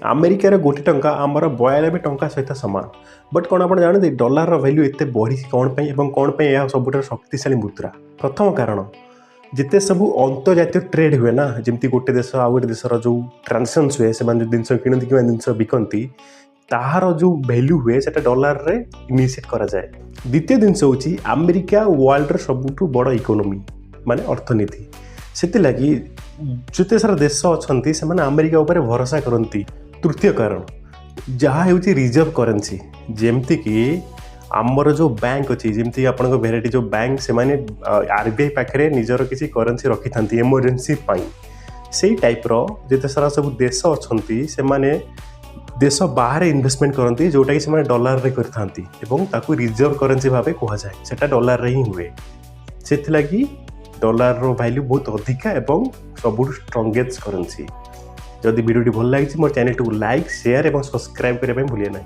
अमेरिकार गोटे टंका आमर 92 टंका सहित सामान बट कौन आप जानते डॉलर वैल्यू एत बढ़ी कौन कौन यह सब शक्तिशाली मुद्रा। प्रथम कारण जिते सब अंतर्जातीय ट्रेड हुए ना जमी गोटे देश आ गए देशर जो ट्रांजेक्शन हुए से जिन किणती कि जिन बिकती ताहार जो वैल्यू हुए से डॉलर रे इनिशिएट करा जाए। द्वितीय जिनस हूँ अमेरिका वर्ल्ड सबुठ बड़ इकोनोमी माने अर्थनीति से लगी जिते सारा देश अच्छा से अमेरिका उपर भरोसा करती। तृतीय कारण जहाँ हूँ रिजर्व करेन्सी जमती कि आमर जो बैंक अच्छी जमती आप भेराइटी जो बैंक से आरबीआई पाखे निजर किसी करेन्सी रखी था इमरजेंसी से टाइप्र जिते सारा सब देश अच्छा से देश बाहर इन्वेस्टमेंट करती जोटा कि से डॉलर रे करते रिजर्व करेन्सी भाव कहुए से डॉलर रे ही हुए से लगी डॉलर रो वैल्यू बहुत अधिका एवं सबुठ स्ट्रंगेस्ट करेन्सी। जदि वीडियो भल लगी मोर चैनल को लाइक शेयर और सब्सक्राइब करने भूलिए ना।